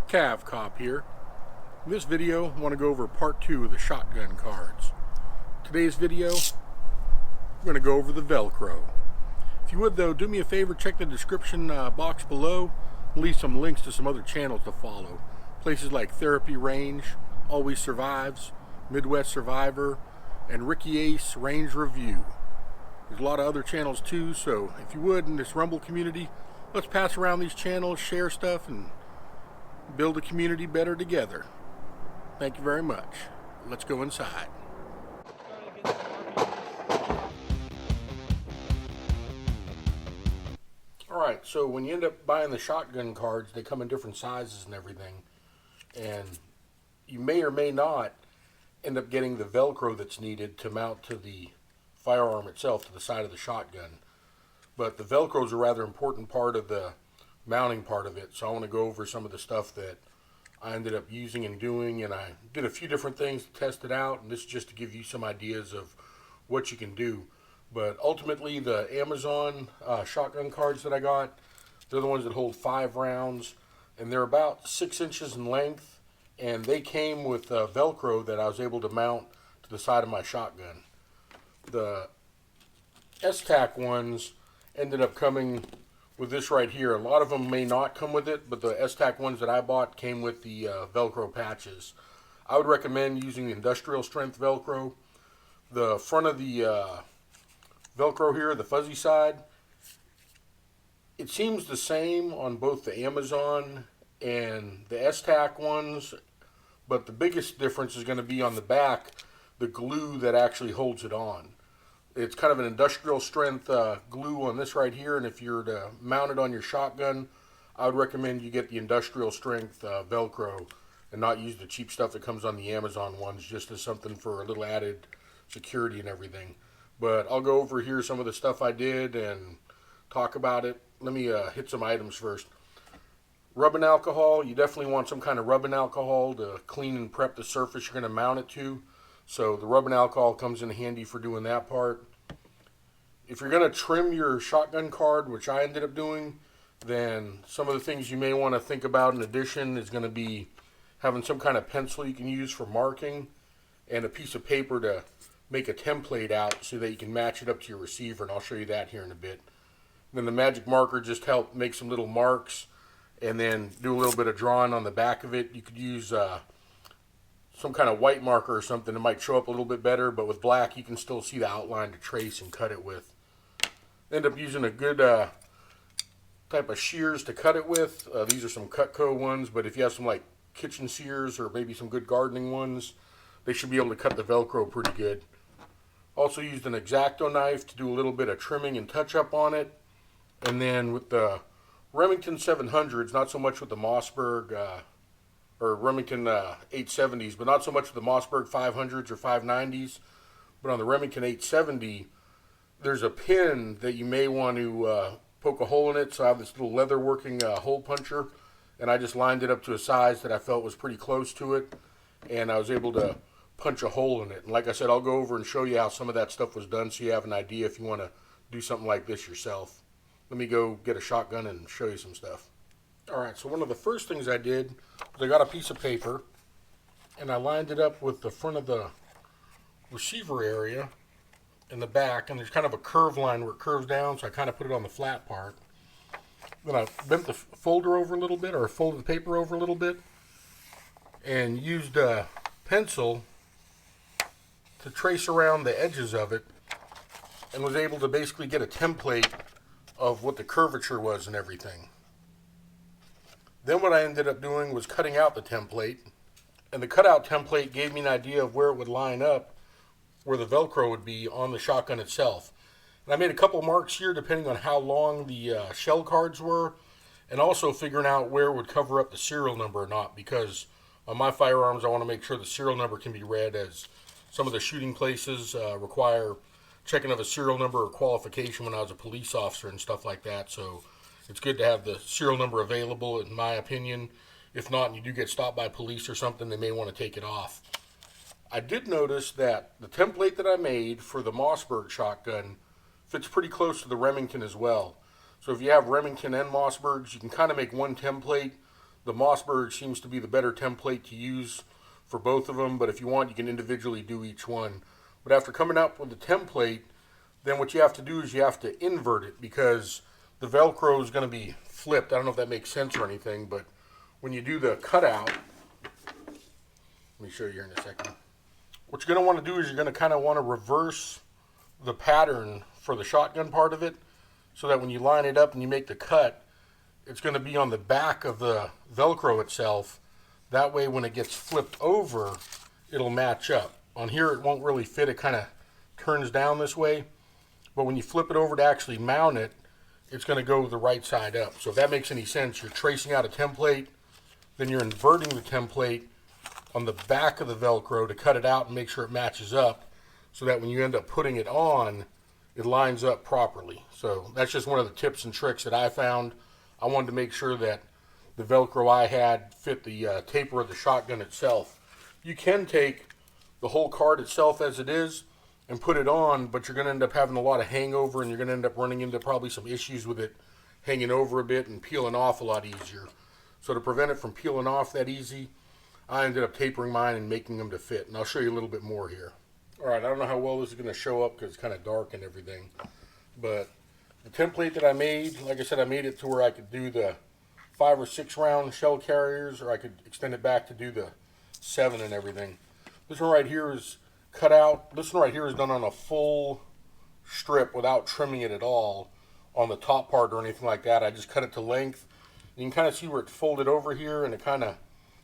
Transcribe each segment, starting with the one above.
Cav Cop here. In this video, I want to go over part 2 of the shotgun cards. Today's video, we're going to go over the Velcro. If you would though, do me a favor, check the description box below, and leave some links to some other channels to follow. Places like Therapy Range, Always Survives, Midwest Survivor, and Ricky Ace Range Review. There's a lot of other channels too, so if you would, in this Rumble community, let's pass around these channels, share stuff, and build a community better together. Thank you very much. Let's go inside. Alright, so when you end up buying the shotgun cards, they come in different sizes and everything. And you may or may not end up getting the Velcro that's needed to mount to the firearm itself, to the side of the shotgun. But the Velcro is a rather important part of the mounting part of it, so I want to go over some of the stuff that I ended up using and doing, and I did a few different things to test it out, and this is just to give you some ideas of what you can do. But ultimately, the Amazon shotgun cards that I got, they're the ones that hold 5 rounds, and they're about 6 inches in length, and they came with Velcro that I was able to mount to the side of my shotgun. The S-Tac ones ended up coming with this right here. A lot of them may not come with it, but the S-Tac ones that I bought came with the Velcro patches. I would recommend using the industrial strength Velcro. The front of the Velcro here, the fuzzy side, it seems the same on both the Amazon and the S-Tac ones, but the biggest difference is going to be on the back, the glue that actually holds it on. It's kind of an industrial strength glue on this right here, and if you're to mount it on your shotgun, I would recommend you get the industrial strength Velcro and not use the cheap stuff that comes on the Amazon ones, just as something for a little added security and everything. But I'll go over here some of the stuff I did and talk about it. Let me hit some items first. Rubbing alcohol, you definitely want some kind of rubbing alcohol to clean and prep the surface you're going to mount it to. So the rubbing alcohol comes in handy for doing that part. If you're going to trim your shotgun card, which I ended up doing, then some of the things you may want to think about in addition is going to be having some kind of pencil you can use for marking and a piece of paper to make a template out so that you can match it up to your receiver, and I'll show you that here in a bit. Then the magic marker just helped make some little marks and then do a little bit of drawing on the back of it. You could use some kind of white marker or something that might show up a little bit better, but with black you can still see the outline to trace and cut it with. End up using a good type of shears to cut it with. These are some Cutco ones, but if you have some like kitchen shears or maybe some good gardening ones, they should be able to cut the Velcro pretty good. Also used an X-Acto knife to do a little bit of trimming and touch up on it. And then with the Remington 700s, not so much with the Mossberg or Remington 870s, but not so much with the Mossberg 500s or 590s. But on the Remington 870, there's a pin that you may want to poke a hole in it. So I have this little leather working hole puncher, and I just lined it up to a size that I felt was pretty close to it, and I was able to punch a hole in it. And like I said, I'll go over and show you how some of that stuff was done so you have an idea if you want to do something like this yourself. Let me go get a shotgun and show you some stuff. Alright, so one of the first things I did was I got a piece of paper and I lined it up with the front of the receiver area in the back, and there's kind of a curve line where it curves down, so I kind of put it on the flat part. Then I bent the folder over a little bit, or folded the paper over a little bit, and used a pencil to trace around the edges of it, and was able to basically get a template of what the curvature was and everything. Then what I ended up doing was cutting out the template, and the cutout template gave me an idea of where it would line up, where the Velcro would be on the shotgun itself. And I made a couple marks here depending on how long the shell cards were, and also figuring out where it would cover up the serial number or not, because on my firearms I want to make sure the serial number can be read, as some of the shooting places require checking of a serial number or qualification when I was a police officer and stuff like that. So it's good to have the serial number available, in my opinion. If not, and you do get stopped by police or something, they may want to take it off. I did notice that the template that I made for the Mossberg shotgun fits pretty close to the Remington as well. So if you have Remington and Mossbergs, you can kind of make one template. The Mossberg seems to be the better template to use for both of them, but if you want, you can individually do each one. But after coming up with the template, then what you have to do is you have to invert it, because the Velcro is going to be flipped. I don't know if that makes sense or anything, but when you do the cutout, let me show you here in a second. What you're going to want to do is you're going to kind of want to reverse the pattern for the shotgun part of it, so that when you line it up and you make the cut, it's going to be on the back of the Velcro itself. That way when it gets flipped over, it'll match up. On here it won't really fit, it kind of turns down this way, but when you flip it over to actually mount it, it's going to go the right side up. So if that makes any sense, you're tracing out a template, then you're inverting the template on the back of the Velcro to cut it out and make sure it matches up, so that when you end up putting it on, it lines up properly. So that's just one of the tips and tricks that I found. I wanted to make sure that the Velcro I had fit the taper of the shotgun itself. You can take the whole card itself as it is and put it on, but you're going to end up having a lot of hangover, and you're going to end up running into probably some issues with it hanging over a bit and peeling off a lot easier. So to prevent it from peeling off that easy, I ended up tapering mine and making them to fit, and I'll show you a little bit more here. Alright, I don't know how well this is going to show up because it's kind of dark and everything, but the template that I made, like I said, I made it to where I could do the 5 or 6 round shell carriers, or I could extend it back to do the 7 and everything. This one right here is cut out. This one right here is done on a full strip without trimming it at all on the top part or anything like that. I just cut it to length. You can kind of see where it's folded over here, and it kind of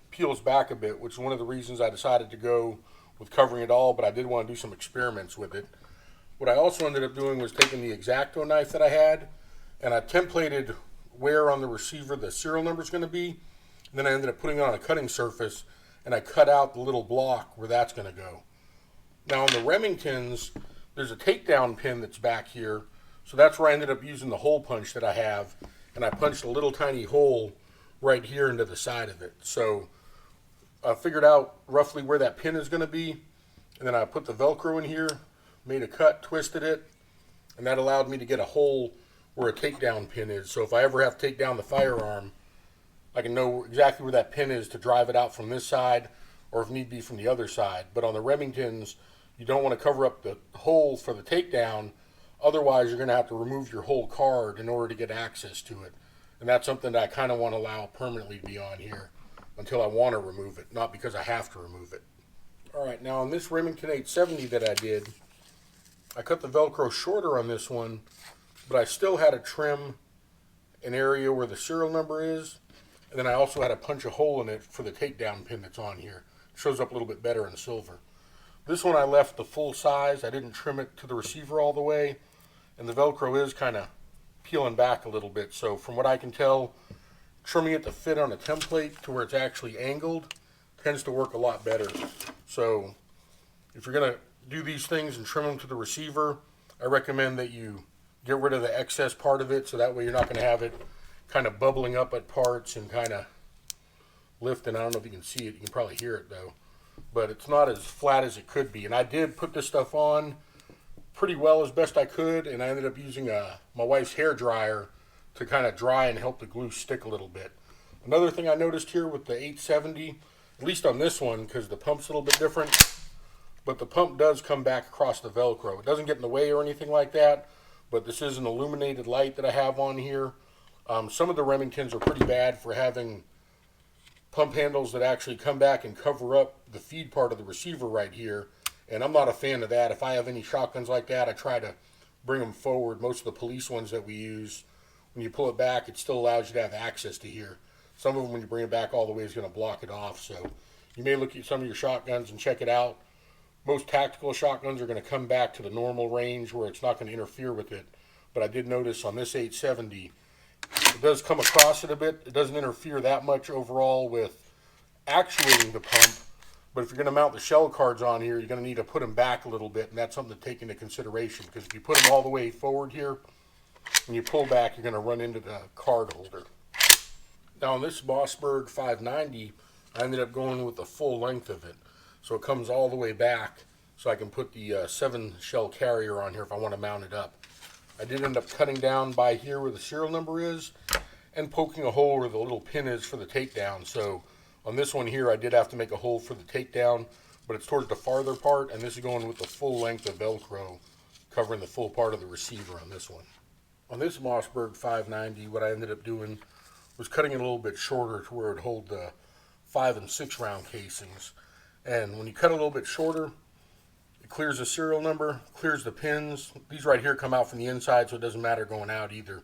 peels back a bit, which is one of the reasons I decided to go with covering it all, but I did want to do some experiments with it. What I also ended up doing was taking the X-Acto knife that I had, and I templated where on the receiver the serial number is going to be, and then I ended up putting it on a cutting surface, and I cut out the little block where that's going to go. Now on the Remingtons, there's a takedown pin that's back here, so that's where I ended up using the hole punch that I have, and I punched a little tiny hole right here into the side of it. So I figured out roughly where that pin is going to be, and then I put the Velcro in here, made a cut, twisted it, and that allowed me to get a hole where a takedown pin is. So if I ever have to take down the firearm, I can know exactly where that pin is to drive it out from this side, or if need be from the other side. But on the Remingtons, you don't want to cover up the hole for the takedown, otherwise you're going to have to remove your whole card in order to get access to it. And that's something that I kind of want to allow permanently to be on here until I want to remove it, not because I have to remove it. Alright, now on this Remington 870 that I did, I cut the Velcro shorter on this one, but I still had to trim an area where the serial number is, and then I also had to punch a hole in it for the takedown pin that's on here. It shows up a little bit better in silver. This one I left the full size. I didn't trim it to the receiver all the way, and the Velcro is kind of peeling back a little bit. So from what I can tell, trimming it to fit on a template to where it's actually angled tends to work a lot better. So if you're going to do these things and trim them to the receiver, I recommend that you get rid of the excess part of it, so that way you're not going to have it kind of bubbling up at parts and kind of lifting. I don't know if you can see it. You can probably hear it though. But it's not as flat as it could be. And I did put this stuff on pretty well as best I could, and I ended up using my wife's hair dryer to kind of dry and help the glue stick a little bit. Another thing I noticed here with the 870, at least on this one, because the pump's a little bit different, but the pump does come back across the Velcro. It doesn't get in the way or anything like that, but this is an illuminated light that I have on here. Some of the Remingtons are pretty bad for having pump handles that actually come back and cover up the feed part of the receiver right here, and I'm not a fan of that. If I have any shotguns like that, I try to bring them forward. Most of the police ones that we use, when you pull it back, it still allows you to have access to here. Some of them, when you bring it back all the way, is going to block it off. So you may look at some of your shotguns and check it out. Most tactical shotguns are going to come back to the normal range where it's not going to interfere with it. But I did notice on this 870, it does come across it a bit. It doesn't interfere that much overall with actuating the pump. But if you're going to mount the shell cards on here, you're going to need to put them back a little bit, and that's something to take into consideration, because if you put them all the way forward here, when you pull back, you're going to run into the card holder. Now on this Mossberg 590, I ended up going with the full length of it. So it comes all the way back, so I can put the 7 shell carrier on here if I want to mount it up. I did end up cutting down by here where the serial number is, and poking a hole where the little pin is for the takedown. So on this one here, I did have to make a hole for the takedown, but it's towards the farther part, and this is going with the full length of Velcro, covering the full part of the receiver on this one. On this Mossberg 590, what I ended up doing was cutting it a little bit shorter to where it would hold the 5 and 6 round casings. And when you cut a little bit shorter, it clears the serial number, clears the pins. These right here come out from the inside, so it doesn't matter going out either.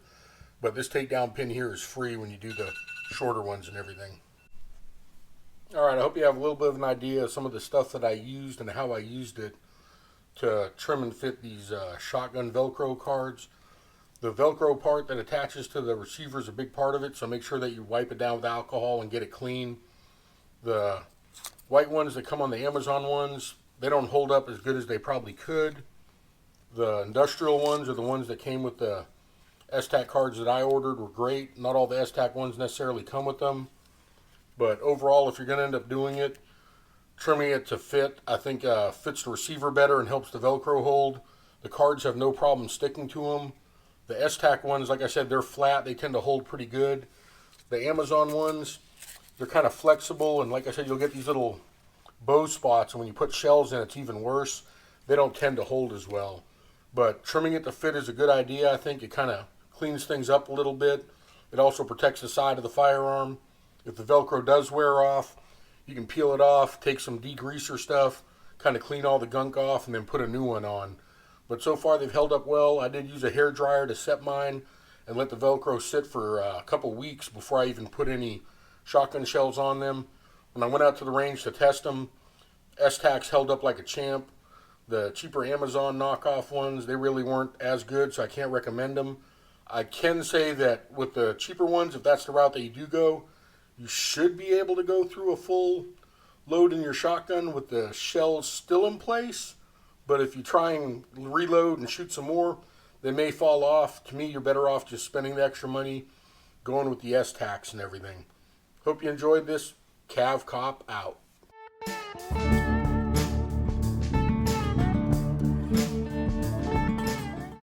But this takedown pin here is free when you do the shorter ones and everything. Alright, I hope you have a little bit of an idea of some of the stuff that I used and how I used it to trim and fit these shotgun Velcro cards. The Velcro part that attaches to the receiver is a big part of it, so make sure that you wipe it down with alcohol and get it clean. The white ones that come on the Amazon ones, they don't hold up as good as they probably could. The industrial ones, or the ones that came with the S-Tac cards that I ordered, were great. Not all the S-Tac ones necessarily come with them. But overall, if you're going to end up doing it, trimming it to fit, I think fits the receiver better and helps the Velcro hold. The cards have no problem sticking to them. The S-Tac ones, like I said, they're flat. They tend to hold pretty good. The Amazon ones, they're kind of flexible. And like I said, you'll get these little bow spots. And when you put shells in, it's even worse. They don't tend to hold as well. But trimming it to fit is a good idea. I think it kind of cleans things up a little bit. It also protects the side of the firearm. If the Velcro does wear off, you can peel it off, take some degreaser stuff, kind of clean all the gunk off, and then put a new one on. But so far they've held up well. I did use a hair dryer to set mine and let the Velcro sit for a couple weeks before I even put any shotgun shells on them. When I went out to the range to test them, S-Tacs held up like a champ. The cheaper Amazon knockoff ones, they really weren't as good, so I can't recommend them. I can say that with the cheaper ones, if that's the route that you do go, you should be able to go through a full load in your shotgun with the shells still in place. But if you try and reload and shoot some more, they may fall off. To me, you're better off just spending the extra money going with the S-Tacs and everything. Hope you enjoyed this. Cav Cop out.